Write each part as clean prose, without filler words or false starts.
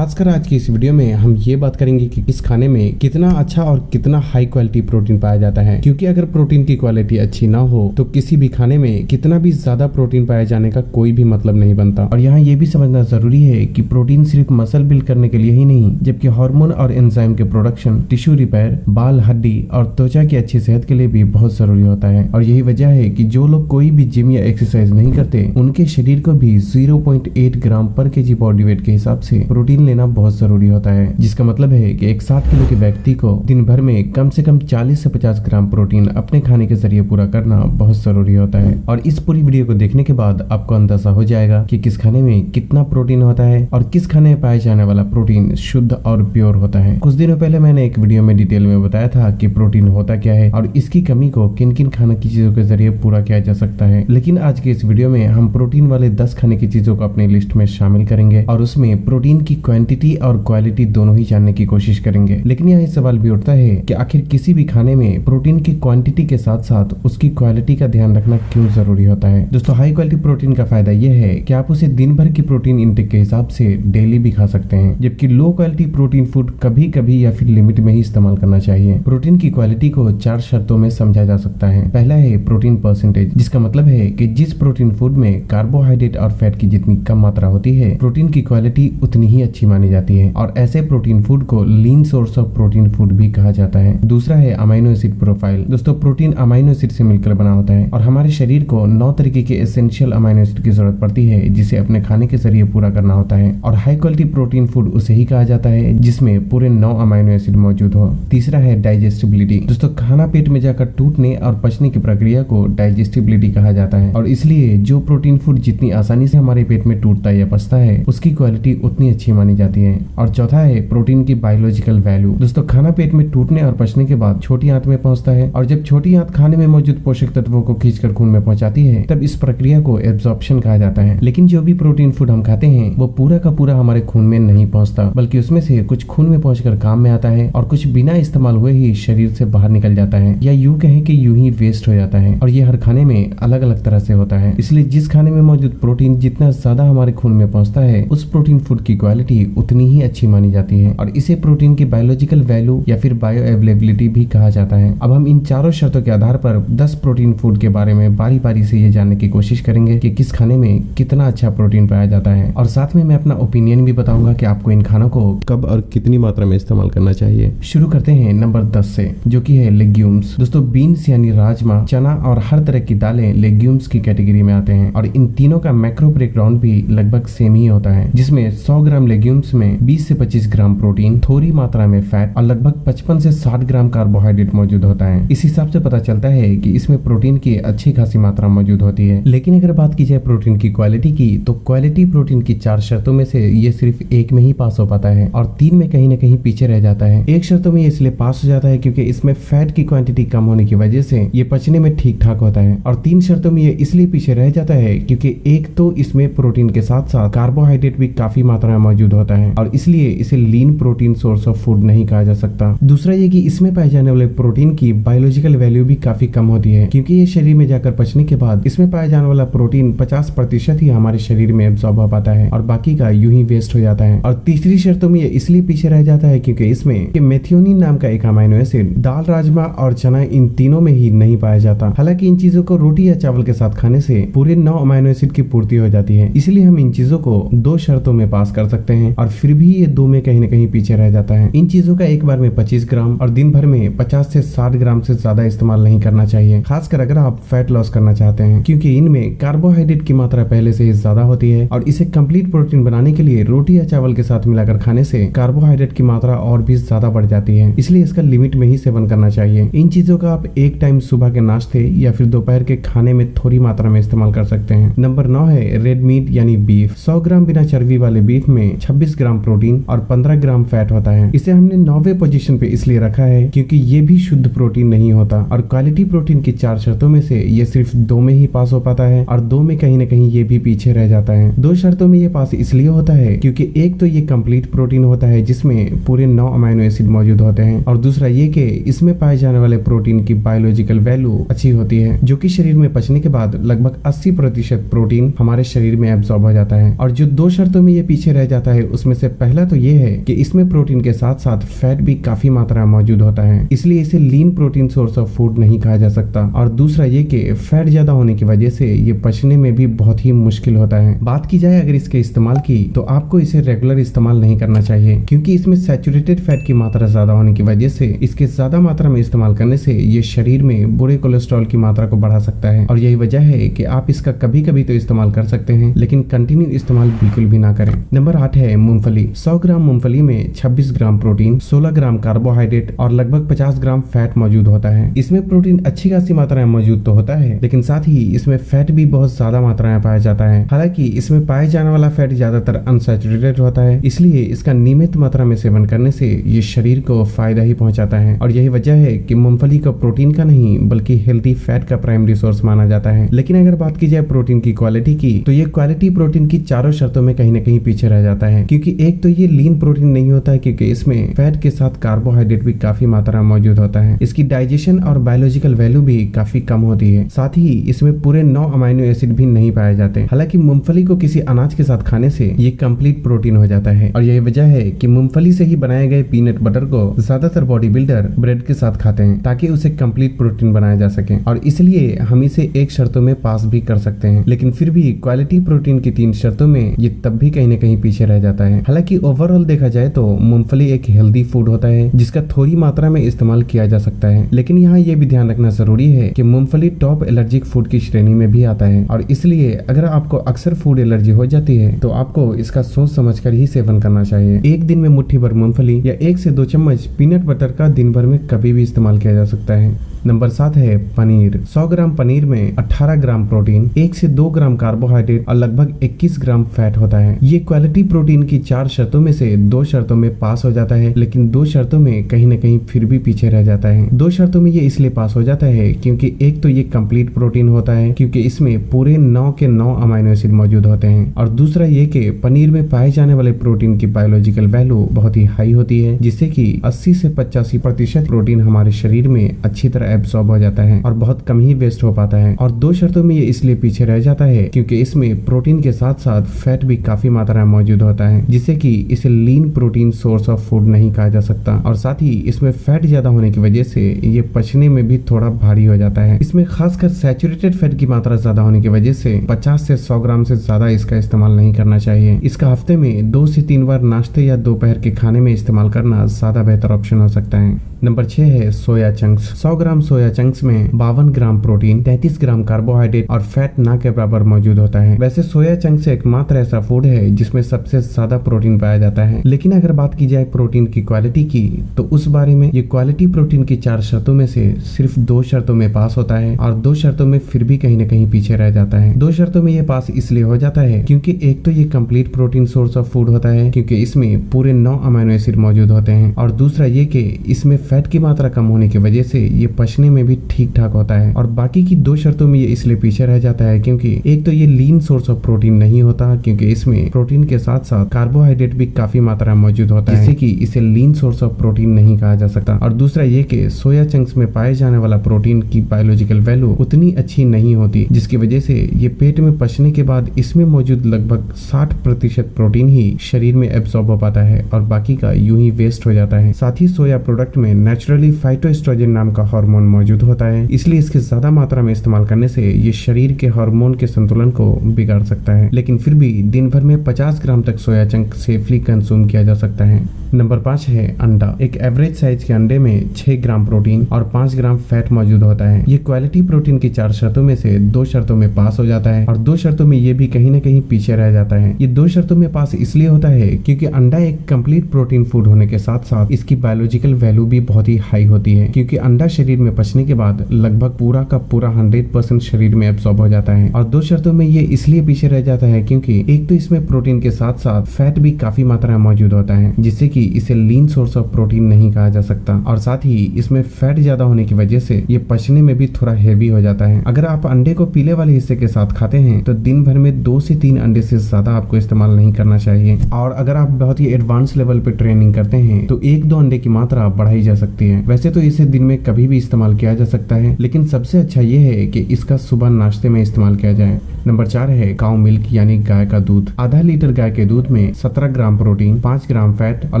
खासकर आज की इस वीडियो में हम ये बात करेंगे कि इस खाने में कितना अच्छा और कितना हाई क्वालिटी प्रोटीन पाया जाता है, क्योंकि अगर प्रोटीन की क्वालिटी अच्छी ना हो तो किसी भी खाने में कितना भी ज्यादा प्रोटीन पाए जाने का कोई भी मतलब नहीं बनता। और यहाँ ये भी समझना जरूरी है कि प्रोटीन सिर्फ मसल बिल्ड करने के लिए ही नहीं, जबकि हार्मोन और एंजाइम के प्रोडक्शन, टिश्यू रिपेयर, बाल, हड्डी और त्वचा की अच्छी सेहत के लिए भी बहुत जरूरी होता है। और यही वजह है कि जो लोग कोई भी जिम या एक्सरसाइज नहीं करते उनके शरीर को भी 0.8 ग्राम पर केजी बॉडी वेट के हिसाब से प्रोटीन लेना बहुत जरूरी होता है, जिसका मतलब है कि एक 60 किलो के व्यक्ति को दिन भर में कम से कम 40 से 50 ग्राम प्रोटीन अपने खाने के जरिए पूरा करना बहुत जरूरी होता है। और इस पूरी वीडियो को देखने के बाद आपको अंदाजा हो जाएगा कि किस खाने में कितना प्रोटीन होता है और किस खाने में पाए जाने वाला प्रोटीन शुद्ध और प्योर होता है। कुछ दिनों पहले मैंने एक वीडियो में डिटेल में बताया था कि प्रोटीन होता क्या है और इसकी कमी को किन किन खाने की चीजों के जरिए पूरा किया जा सकता है। लेकिन आज की इस वीडियो में हम प्रोटीन वाले 10 खाने की चीजों को अपनी लिस्ट में शामिल करेंगे और उसमें प्रोटीन की क्वांटिटी और क्वालिटी दोनों ही जानने की कोशिश करेंगे। लेकिन यहाँ सवाल भी उठता है कि आखिर किसी भी खाने में प्रोटीन की क्वांटिटी के साथ साथ उसकी क्वालिटी का ध्यान रखना क्यों जरूरी होता है। दोस्तों, हाई क्वालिटी प्रोटीन का फायदा यह है कि आप उसे दिन भर की प्रोटीन इंटेक के हिसाब से डेली भी खा सकते हैं, जबकि लो क्वालिटी प्रोटीन फूड कभी कभी या फिर लिमिट में ही इस्तेमाल करना चाहिए। प्रोटीन की क्वालिटी को 4 शर्तों में समझा जा सकता है। पहला है प्रोटीन परसेंटेज, जिसका मतलब है कि जिस प्रोटीन फूड में कार्बोहाइड्रेट और फैट की जितनी कम मात्रा होती है प्रोटीन की क्वालिटी उतनी ही अच्छी मानी जाती है और ऐसे प्रोटीन फूड को लीन सोर्स ऑफ प्रोटीन फूड भी कहा जाता है। दूसरा है अमाइनो एसिड प्रोफाइल। दोस्तों, प्रोटीन अमाइनो एसिड से मिलकर बना होता है और हमारे शरीर को 9 तरीके के एसेंशियल अमाइनो एसिड की जरूरत पड़ती है जिसे अपने खाने के जरिए पूरा करना होता है। और हाई क्वालिटी प्रोटीन फूड उसे ही कहा जाता है जिसमें पूरे 9 अमाइनो एसिड मौजूद हो। तीसरा है डाइजेस्टिबिलिटी। दोस्तों, खाना पेट में जाकर टूटने और पचने की प्रक्रिया को डाइजेस्टिबिलिटी कहा जाता है और इसलिए जो प्रोटीन फूड जितनी आसानी से हमारे पेट में टूटता या पचता है उसकी क्वालिटी उतनी अच्छी मानी जाती है। और चौथा है प्रोटीन की बायोलॉजिकल वैल्यू। दोस्तों, खाना पेट में टूटने और पचने के बाद छोटी आंत में पहुंचता है और जब छोटी आंत खाने में मौजूद पोषक तत्वों को खींचकर खून में पहुंचाती है तब इस प्रक्रिया को एब्जॉर्प्शन कहा जाता है। लेकिन जो भी प्रोटीन फूड हम खाते हैं वो पूरा का पूरा हमारे खून में नहीं पहुंचता, बल्कि उसमें से कुछ खून में पहुंचकर काम में आता है और कुछ बिना इस्तेमाल हुए ही शरीर से बाहर निकल जाता है, या यूं कहें कि यूं ही वेस्ट हो जाता है। और ये हर खाने में अलग अलग तरह से होता है, इसलिए जिस खाने में मौजूद प्रोटीन जितना ज्यादा हमारे खून में पहुंचता है उस प्रोटीन फूड की क्वालिटी उतनी ही अच्छी मानी जाती है और इसे प्रोटीन की बायोलॉजिकल वैल्यू या फिर बायो अवेलेबिलिटी भी कहा जाता है। अब हम इन चारों शर्तों के आधार पर 10 प्रोटीन फूड के बारे में बारी बारी से ये जानने की कोशिश करेंगे कि किस खाने में कितना अच्छा प्रोटीन पाया जाता है और साथ में मैं अपना ओपिनियन भी बताऊंगा कि आपको इन खानों को कब और कितनी मात्रा में इस्तेमाल करना चाहिए। शुरू करते हैं नंबर 10 से, जो कि है लेग्यूम्स। दोस्तों, बीन्स यानी राजमा, चना और हर तरह की दालें लेग्यूम्स की कैटेगरी में आते हैं और इन तीनों का मैक्रो ब्रेकडाउन भी लगभग सेम ही होता है, जिसमें 100 ग्राम लेग्यूम्स में 20 से 25 ग्राम प्रोटीन, थोड़ी मात्रा में फैट और लगभग 55 से 60 ग्राम कार्बोहाइड्रेट मौजूद होता है। इस हिसाब से पता चलता है कि इसमें प्रोटीन की अच्छी खासी मात्रा मौजूद होती है। लेकिन अगर बात की जाए प्रोटीन की क्वालिटी की, तो क्वालिटी प्रोटीन की 4 शर्तों में से ये सिर्फ एक में ही पास हो पाता है और 3 में कहीं न कहीं पीछे रह जाता है। एक शर्तों में ये इसलिए पास हो जाता है क्योंकि इसमें फैट की क्वांटिटी कम होने की वजह से ये पचने में ठीक ठाक होता है, और 3 शर्तों में ये इसलिए पीछे रह जाता है क्योंकि एक तो इसमें प्रोटीन के साथ साथ कार्बोहाइड्रेट भी काफी मात्रा में मौजूद होता है और इसलिए इसे lean protein source of food नहीं कहा जा सकता। दूसरा ये कि इसमें पाए जाने वाले प्रोटीन की बायोलॉजिकल वैल्यू भी काफी कम होती है क्योंकि ये शरीर में जाकर पचने के बाद इसमें पाया जाने वाला प्रोटीन 50% ही हमारे शरीर में एब्जॉर्ब हो पाता है और बाकी का यूं ही वेस्ट हो जाता है। और तीसरी शर्तों में ये इसलिए पीछे रह जाता है क्योंकि इसमें मेथियोनिन नाम का एक अमाइनो एसिड दाल, राजमा और चना इन तीनों में ही नहीं पाया जाता। हालांकि इन चीजों को रोटी या चावल के साथ खाने से पूरे 9 अमाइनो एसिड की पूर्ति हो जाती है, इसलिए हम इन चीजों को 2 शर्तों में पास कर सकते हैं और फिर भी ये 2 में कहीं न कहीं पीछे रह जाता है। इन चीजों का एक बार में 25 ग्राम और दिन भर में 50 से 60 ग्राम से ज्यादा इस्तेमाल नहीं करना चाहिए, खासकर अगर आप फैट लॉस करना चाहते हैं, क्योंकि इनमें कार्बोहाइड्रेट की मात्रा पहले से ही ज्यादा होती है और इसे कंप्लीट प्रोटीन बनाने के लिए रोटी या चावल के साथ मिलाकर खाने से कार्बोहाइड्रेट की मात्रा और भी ज्यादा बढ़ जाती है, इसलिए इसका लिमिट में ही सेवन करना चाहिए। इन चीजों का आप एक टाइम सुबह के नाश्ते या फिर दोपहर के खाने में थोड़ी मात्रा में इस्तेमाल कर सकते हैं। नंबर 9 है रेड मीट यानी बीफ। 100 ग्राम बिना चर्बी वाले बीफ में 26 ग्राम प्रोटीन और 15 ग्राम फैट होता है। इसे हमने 9वें पोजीशन पे इसलिए रखा है क्योंकि ये भी शुद्ध प्रोटीन नहीं होता और क्वालिटी प्रोटीन की 4 शर्तों में से ये सिर्फ 2 में ही पास हो पाता है और 2 में कहीं न कहीं ये भी पीछे रह जाता है। 2 शर्तों में ये पास इसलिए होता है क्योंकि एक तो ये कंप्लीट प्रोटीन होता है जिसमें पूरे 9 अमाइनो एसिड मौजूद होते हैं और दूसरा ये कि इसमें पाए जाने वाले प्रोटीन की बायोलॉजिकल वैल्यू अच्छी होती है, जो कि शरीर में पचने के बाद लगभग 80% प्रोटीन हमारे शरीर में एब्जॉर्ब हो जाता है। और जो 2 शर्तों में ये पीछे रह जाता है उसमें से पहला तो ये है कि इसमें प्रोटीन के साथ साथ फैट भी काफी मात्रा में मौजूद होता है, इसलिए इसे lean protein source of food नहीं कहा जा सकता। और दूसरा ये कि फैट ज्यादा होने की वजह से ये पचने में भी बहुत ही मुश्किल होता है। बात की जाए अगर इसके इस्तेमाल की, तो आपको इसे रेगुलर इस्तेमाल नहीं करना चाहिए, क्योंकि इसमें सैचुरेटेड फैट की मात्रा ज्यादा होने की वजह से इसके ज्यादा मात्रा में इस्तेमाल करने से ये शरीर में बुरे कोलेस्ट्रॉल की मात्रा को बढ़ा सकता है। और यही वजह है कि आप इसका कभी कभी तो इस्तेमाल कर सकते हैं, लेकिन कंटिन्यू इस्तेमाल बिल्कुल भी ना करें। नंबर 8 है मूंगफली। 100 ग्राम मूंगफली में 26 ग्राम प्रोटीन, 16 ग्राम कार्बोहाइड्रेट और लगभग 50 ग्राम फैट मौजूद होता है। इसमें प्रोटीन अच्छी खासी मात्रा में मौजूद तो होता है, लेकिन साथ ही इसमें फैट भी बहुत ज्यादा मात्रा में पाया जाता है। हालांकि इसमें पाए जाने वाला फैट ज्यादातर अनसैचुरेटेड होता है, इसलिए इसका नियमित मात्रा में सेवन करने से ये शरीर को फायदा ही पहुंचाता है। और यही वजह है कि मूंगफली को प्रोटीन का नहीं बल्कि हेल्थी फैट का प्राइमरी सोर्स माना जाता है। लेकिन अगर बात की जाए प्रोटीन की क्वालिटी की, तो ये क्वालिटी प्रोटीन की चारों शर्तों में कहीं न कहीं पीछे रह जाता है, क्योंकि एक तो ये लीन प्रोटीन नहीं होता है, क्योंकि इसमें फैट के साथ कार्बोहाइड्रेट भी काफी मात्रा में मौजूद होता है। इसकी डाइजेशन और बायोलॉजिकल वैल्यू भी काफी कम होती है। साथ ही इसमें पूरे 9 अमाइनो एसिड भी नहीं पाए जाते। हालांकि मूंगफली को किसी अनाज के साथ खाने से ये कंप्लीट प्रोटीन हो जाता है। और यही वजह है कि मूंगफली से ही बनाए गए पीनट बटर को ज्यादातर बॉडी बिल्डर ब्रेड के साथ खाते हैं, ताकि उसे कंप्लीट प्रोटीन बनाया जा सके। और इसलिए हम इसे एक शर्तों में पास भी कर सकते हैं, लेकिन फिर भी क्वालिटी प्रोटीन की 3 शर्तों में ये तब भी कहीं न कहीं पीछे रह जाता है। हालांकि ओवरऑल देखा जाए तो मूंगफली एक हेल्दी फूड होता है, जिसका थोड़ी मात्रा में इस्तेमाल किया जा सकता है। लेकिन यहाँ ये भी ध्यान रखना जरूरी है कि मूंगफली टॉप एलर्जिक फूड की श्रेणी में भी आता है, और इसलिए अगर आपको अक्सर फूड एलर्जी हो जाती है तो आपको इसका सोच समझकर ही सेवन करना चाहिए। एक दिन में मुट्ठी भर मूंगफली या 1 से 2 चम्मच पीनट बटर का दिन भर में कभी भी इस्तेमाल किया जा सकता है। नंबर 7 है पनीर। 100 ग्राम पनीर में 18 ग्राम प्रोटीन, 1 से 2 ग्राम कार्बोहाइड्रेट और लगभग 21 ग्राम फैट होता है। ये क्वालिटी प्रोटीन की 4 शर्तों में से 2 शर्तों में पास हो जाता है, लेकिन 2 शर्तों में कहीं न कहीं फिर भी पीछे रह जाता है। 2 शर्तों में ये इसलिए पास हो जाता है क्योंकि एक तो ये कंप्लीट प्रोटीन होता है, क्योंकि इसमें पूरे 9 के 9 अमाइनो एसिड मौजूद होते हैं, और दूसरा ये कि पनीर में पाए जाने वाले प्रोटीन की बायोलॉजिकल वैल्यू बहुत ही हाई होती है, जिससे कि 80 से 85% प्रोटीन हमारे शरीर में अच्छी तरह एब्सॉर्ब हो जाता है और बहुत कम ही वेस्ट हो पाता है। और 2 शर्तों में ये इसलिए पीछे रह जाता है क्योंकि इसमें प्रोटीन के साथ साथ फैट भी काफी मात्रा में मौजूद होता है, जिससे कि इसे lean protein source of food नहीं कहा जा सकता। और साथ ही इसमें फैट ज्यादा होने की वजह से ये पचने में भी थोड़ा भारी हो जाता है। इसमें खासकर सैचुरेटेड फैट की मात्रा ज्यादा होने की वजह से 50 से 100 ग्राम से ज्यादा इसका इस्तेमाल नहीं करना चाहिए। इसका हफ्ते में 2 से 3 बार नाश्ते या दोपहर के खाने में इस्तेमाल करना ज्यादा बेहतर ऑप्शन हो सकता है। नंबर 6 है सोया चंक्स। 100 ग्राम सोया चंक्स में 52 ग्राम प्रोटीन, 33 ग्राम कार्बोहाइड्रेट और फैट ना के बराबर मौजूद होता है। वैसे सोया चंक्स एकमात्र ऐसा फूड है जिसमें सबसे ज्यादा प्रोटीन पाया जाता है, लेकिन अगर बात की जाए प्रोटीन की क्वालिटी की, तो उस बारे में ये क्वालिटी प्रोटीन की 4 शर्तों में से सिर्फ 2 शर्तों में पास होता है, और 2 शर्तों में फिर भी कहीं न कहीं पीछे रह जाता है। 2 शर्तों में ये पास इसलिए हो जाता है क्योंकि एक तो ये complete protein source of food होता है, क्योंकि इसमें पूरे 9 अमाइनो एसिड मौजूद होते हैं, और दूसरा ये कि इसमें फैट की मात्रा कम होने की वजह से ये पचने में भी ठीक ठाक होता है। और बाकी की 2 शर्तों में ये इसलिए पीछे रह जाता है क्योंकि एक तो ये लीन सोर्स ऑफ प्रोटीन नहीं होता, क्योंकि इसमें प्रोटीन के साथ साथ कार्बोहाइड्रेट भी काफी मात्रा में मौजूद होता है, जिससे कि इसे लीन सोर्स ऑफ प्रोटीन नहीं कहा जा सकता। और दूसरा ये कि सोया चंक्स में पाए जाने वाला प्रोटीन की बायोलॉजिकल वैल्यू उतनी अच्छी नहीं होती, जिसकी वजह से ये पेट में पचने के बाद इसमें मौजूद लगभग 60% प्रोटीन ही शरीर में एब्सॉर्ब हो पाता है, और बाकी का यूं ही वेस्ट हो जाता है। साथ ही सोया प्रोडक्ट में नेचुरली फाइटोएस्ट्रोजन नाम का हार्मोन मौजूद होता है, इसलिए इसके ज्यादा मात्रा में इस्तेमाल करने से ये शरीर के हार्मोन के संतुलन को बिगाड़ सकता है। लेकिन फिर भी दिन भर में 50 ग्राम तक सोया चंक सेफली कंज्यूम किया जा सकता है। नंबर 5 है अंडा। एक एवरेज साइज के अंडे में 6 ग्राम प्रोटीन और 5 ग्राम फैट मौजूद होता है। ये क्वालिटी प्रोटीन की 4 शर्तों में से 2 शर्तों में पास हो जाता है, और 2 शर्तों में ये भी कहीं न कहीं पीछे रह जाता है। ये 2 शर्तों में पास इसलिए होता है क्योंकि अंडा एक कंप्लीट प्रोटीन फूड होने के साथ साथ इसकी बायोलॉजिकल वैल्यू भी बहुत ही हाई होती है, क्योंकि अंडा शरीर में पचने के बाद लगभग पूरा का पूरा 100% शरीर में एब्सॉर्ब हो जाता है। और 2 शर्तों में ये इसलिए पीछे रह जाता है क्योंकि एक तो इसमें प्रोटीन के साथ साथ फैट भी काफी मात्रा में मौजूद होता है, जिससे कि इसे लीन सोर्स ऑफ प्रोटीन नहीं कहा जा सकता, और साथ ही इसमें फैट ज्यादा होने की वजह से ये पचने में भी थोड़ा हेवी हो जाता है। अगर आप अंडे को पीले वाले हिस्से के साथ खाते हैं तो दिन भर में 2 से 3 अंडे से ज्यादा आपको इस्तेमाल नहीं करना चाहिए, और अगर आप बहुत ही एडवांस लेवल पे ट्रेनिंग करते हैं तो 1-2 अंडे की मात्रा बढ़ाई जा सकती है। वैसे तो इसे दिन में कभी भी इस्तेमाल इस्तेमाल किया जा सकता है, लेकिन सबसे अच्छा ये है कि इसका सुबह नाश्ते में इस्तेमाल किया जाए। नंबर 4 है काउ मिल्क यानी गाय का दूध। आधा लीटर गाय के दूध में 17 ग्राम प्रोटीन, 5 ग्राम फैट और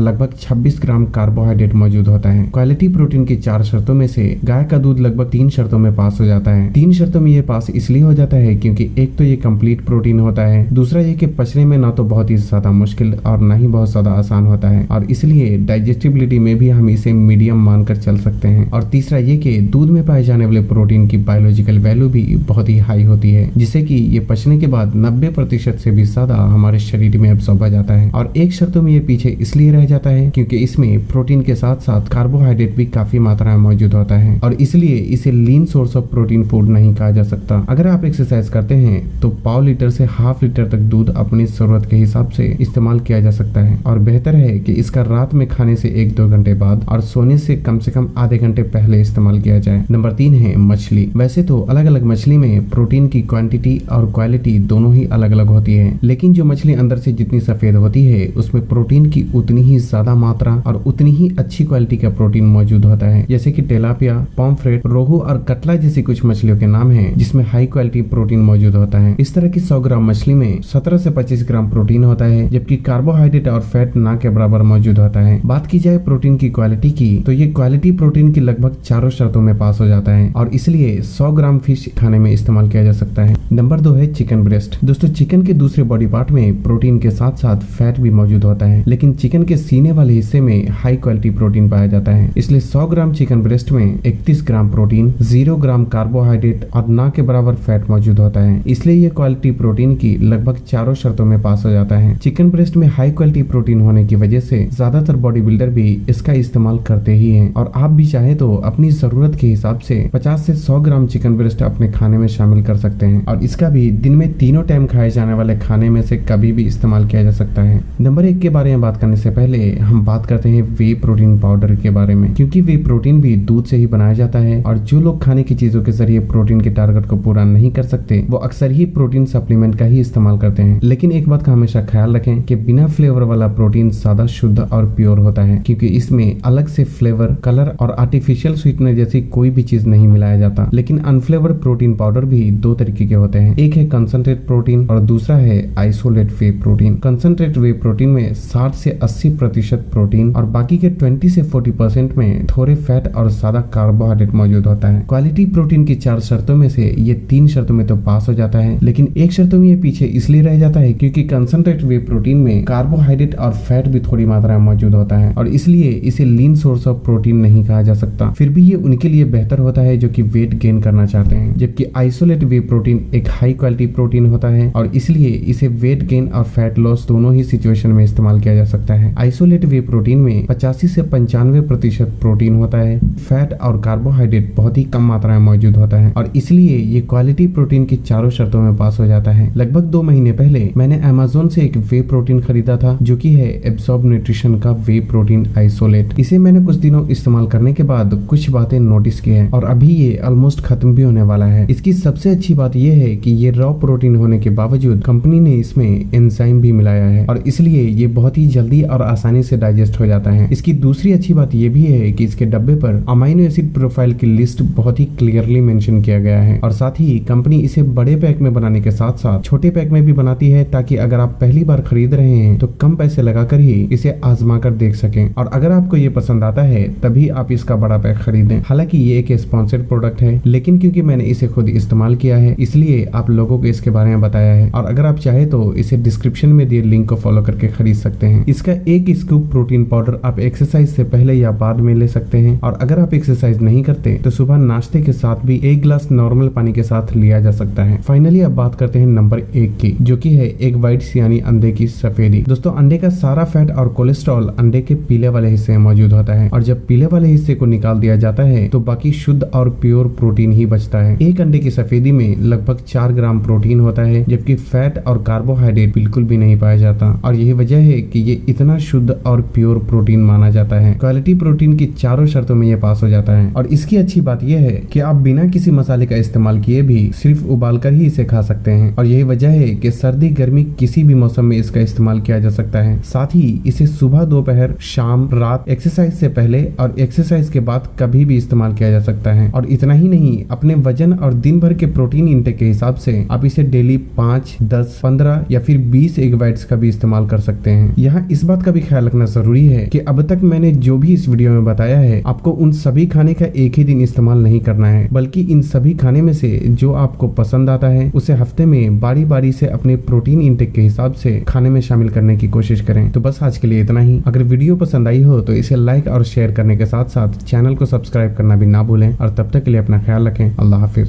लगभग 26 ग्राम कार्बोहाइड्रेट मौजूद होता है। क्वालिटी प्रोटीन की 4 शर्तों में से गाय का दूध लगभग 3 शर्तों में पास हो जाता है। 3 शर्तों में ये पास इसलिए हो जाता है क्योंकि एक तो ये कंप्लीट प्रोटीन होता है, दूसरा ये कि पचने में ना तो बहुत ही ज्यादा मुश्किल और ना ही बहुत ज्यादा आसान होता है, और इसलिए डाइजेस्टिबिलिटी में भी हम इसे मीडियम मानकर चल सकते हैं। और तीसरा ये कि दूध में पाए जाने वाले प्रोटीन की बायोलॉजिकल वैल्यू भी बहुत ही हाई होती है, जिससे कि ये पचने के बाद 90% से भी ज्यादा हमारे शरीर में एब्सॉर्ब हो जाता है। और एक शर्तों में ये पीछे इसलिए रह जाता है क्योंकि इसमें प्रोटीन के साथ साथ कार्बोहाइड्रेट भी काफी मात्रा में मौजूद होता है, और इसलिए इसे लीन सोर्स ऑफ प्रोटीन फूड नहीं कहा जा सकता। अगर आप एक्सरसाइज करते हैं तो पाव लीटर से हाफ लीटर तक दूध अपनी जरूरत के हिसाब से इस्तेमाल किया जा सकता है, और बेहतर है कि इसका रात में खाने से 1-2 घंटे बाद और सोने से कम आधे घंटे पहले इस्तेमाल किया जाए। नंबर 3 है मछली। वैसे तो अलग अलग मछली में प्रोटीन की क्वांटिटी और क्वालिटी दोनों ही अलग अलग होती है, लेकिन जो मछली अंदर से जितनी सफेद होती है उसमें प्रोटीन की उतनी ही ज्यादा मात्रा और उतनी ही अच्छी क्वालिटी का प्रोटीन मौजूद होता है। जैसे कि टेलापिया, पॉम्फ्रेट, रोहू और कतला जैसी कुछ मछलियों के नाम हैं जिसमें हाई क्वालिटी प्रोटीन मौजूद होता है। इस तरह की 100 ग्राम मछली में 17 से 25 ग्राम प्रोटीन होता है, जबकि कार्बोहाइड्रेट और फैट ना के बराबर मौजूद होता है। बात की जाए प्रोटीन की क्वालिटी की, तो ये क्वालिटी प्रोटीन की लगभग चारों शर्तों में पास हो जाता है, और इसलिए 100 ग्राम फिश खाने में इस्तेमाल किया जा सकता है। नंबर 2 है चिकन ब्रेस्ट। दोस्तों, चिकन के दूसरे बॉडी पार्ट में प्रोटीन के साथ साथ फैट भी मौजूद होता है, लेकिन चिकन के सीने वाले हिस्से में हाई क्वालिटी प्रोटीन पाया जाता है। इसलिए 100 ग्राम चिकन ब्रेस्ट में 31 ग्राम प्रोटीन, 0 ग्राम कार्बोहाइड्रेट और ना के बराबर फैट मौजूद होता है। इसलिए ये क्वालिटी प्रोटीन की लगभग चारों शर्तों में पास हो जाता है। चिकन ब्रेस्ट में हाई क्वालिटी प्रोटीन होने की वजह से ज्यादातर बॉडी बिल्डर भी इसका इस्तेमाल करते ही हैं, और आप भी चाहे तो अपनी जरूरत के हिसाब से 50 से 100 ग्राम चिकन ब्रेस्ट अपने खाने में शामिल कर सकते हैं, और इसका भी दिन में तीनों टाइम खाए जाने वाले खाने में से कभी भी इस्तेमाल किया जा सकता है। नंबर 1 के बारे में बात करने से पहले हम बात करते हैं वे प्रोटीन पाउडर के बारे में, क्योंकि वे प्रोटीन भी दूध से ही बनाया जाता है, और जो लोग खाने की चीजों के जरिए प्रोटीन के टारगेट को पूरा नहीं कर सकते वो अक्सर ही प्रोटीन सप्लीमेंट का ही इस्तेमाल करते हैं। लेकिन एक बात का हमेशा ख्याल रखें कि बिना फ्लेवर वाला प्रोटीन ज्यादा शुद्ध और प्योर होता है, क्योंकि इसमें अलग से फ्लेवर, कलर और आर्टिफिशियल स्वीटनर जैसी कोई भी चीज नहीं मिलाया जाता। लेकिन अनफ्लेवर्ड प्रोटीन पाउडर भी 2 तरीके के होते हैं, एक है कंसंट्रेट प्रोटीन और दूसरा है आइसोलेट वे प्रोटीन। कंसंट्रेट वे प्रोटीन में 60 से 80% प्रोटीन और बाकी के 20 से 40% में थोड़े फैट और ज्यादा कार्बोहाइड्रेट मौजूद होता है। क्वालिटी प्रोटीन की 4 शर्तों में से ये 3 शर्तों में तो पास हो जाता है, लेकिन एक शर्तों में ये पीछे इसलिए रह जाता है क्योंकि कंसंट्रेट वे प्रोटीन में कार्बोहाइड्रेट और फैट भी थोड़ी मात्रा में मौजूद होता है, और इसलिए इसे लीन सोर्स ऑफ प्रोटीन नहीं कहा जा सकता। फिर भी ये उनके लिए बेहतर होता है जो कि वेट गेन करना चाहते हैं, जबकि आइसोलेट वे प्रोटीन एक हाई क्वालिटी प्रोटीन होता है, और इसलिए इसे वेट गेन और फैट लॉस दोनों ही सिचुएशन में इस्तेमाल किया जा सकता है। आइसोलेट वे प्रोटीन में 85 से 95% प्रोटीन होता है, फैट और कार्बोहाइड्रेट बहुत ही कम मात्रा में मौजूद होता है, और इसलिए ये क्वालिटी प्रोटीन की चारों शर्तों में पास हो जाता है। लगभग 2 महीने पहले मैंने अमेज़न से एक वे प्रोटीन खरीदा था जो कि है एब्सॉर्ब न्यूट्रिशन का वे प्रोटीन आइसोलेट। इसे मैंने कुछ दिनों इस्तेमाल करने के बाद कुछ बातें नोटिस की है, और अभी ये ऑलमोस्ट खत्म भी होने वाला है। इसकी सबसे अच्छी बात यह है कि ये रॉ प्रोटीन होने के बावजूद कंपनी ने इसमें एंजाइम भी मिलाया है, और इसलिए ये बहुत ही जल्दी और आसानी से डाइजेस्ट हो जाता है। इसकी दूसरी अच्छी बात यह भी है कि इसके डब्बे पर अमाइनो एसिड प्रोफाइल की लिस्ट बहुत ही क्लियरली मेंशन किया गया है, और साथ ही कंपनी इसे बड़े पैक में बनाने के साथ साथ छोटे पैक में भी बनाती है, ताकि अगर आप पहली बार खरीद रहे हैं तो कम पैसे लगाकर ही इसे आजमा कर देख सकें, और अगर आपको ये पसंद आता है तभी आप इसका बड़ा पैक खरीदें। हालांकि ये एक स्पॉन्सर्ड प्रोडक्ट है, लेकिन क्योंकि मैंने इसे खुद इस्तेमाल किया है इसलिए आप लोगों को इसके बारे में बताया है, और अगर आप चाहे तो इसे डिस्क्रिप्शन में दिए लिंक को फॉलो करके खरीद सकते हैं। इसका एक स्कूप प्रोटीन पाउडर आप एक्सरसाइज से पहले या बाद में ले सकते हैं, और अगर आप एक्सरसाइज नहीं करते तो सुबह नाश्ते के साथ भी 1 गिलास नॉर्मल पानी के साथ लिया जा सकता है। फाइनली अब बात करते हैं नंबर 1 की, जो कि है एग व्हाइट्स यानी अंडे की सफेदी। दोस्तों, अंडे का सारा फैट और कोलेस्ट्रॉल अंडे के पीले वाले हिस्से में मौजूद होता है, और जब पीले वाले हिस्से को निकाल दिया जाता है तो बाकी शुद्ध और प्योर प्रोटीन ही बचता है। एक अंडे की सफेदी में लगभग 4 ग्राम प्रोटीन होता है, जबकि फैट और कार्बोहाइड्रेट बिल्कुल भी नहीं पाया जाता, और यही वजह है कि ये इतना शुद्ध और प्योर प्रोटीन माना जाता है। क्वालिटी प्रोटीन की चारों शर्तों में ये पास हो जाता है, और इसकी अच्छी बात यह है कि आप बिना किसी मसाले का इस्तेमाल किए भी सिर्फ उबालकर ही इसे खा सकते हैं, और यही वजह है कि सर्दी गर्मी किसी भी मौसम में इसका इस्तेमाल किया जा सकता है। साथ ही इसे सुबह, दोपहर, शाम, रात, एक्सरसाइज से पहले और एक्सरसाइज के बाद कभी भी इस्तेमाल किया जा सकता है। और इतना ही नहीं, अपने वजन और दिन भर के प्रोटीन इंटेक के हिसाब से आप इसे डेली 5, 10, 15 या फिर 20 एग वाइट्स का भी इस्तेमाल कर सकते हैं। यहाँ इस बात का भी ख्याल रखना जरूरी है कि अब तक मैंने जो भी इस वीडियो में बताया है, आपको उन सभी खाने का एक ही दिन इस्तेमाल नहीं करना है, बल्कि इन सभी खाने में से जो आपको पसंद आता है उसे हफ्ते में बारी बारी से अपने प्रोटीन इंटेक के हिसाब से खाने में शामिल करने की कोशिश करें। तो बस आज के लिए इतना ही। अगर वीडियो पसंद आई हो तो इसे लाइक और शेयर करने के साथ साथ चैनल को सब्सक्राइब करना भी ना भूलें। और तब तक के लिए अपना ख्याल रखें। अल्लाह हाफिज।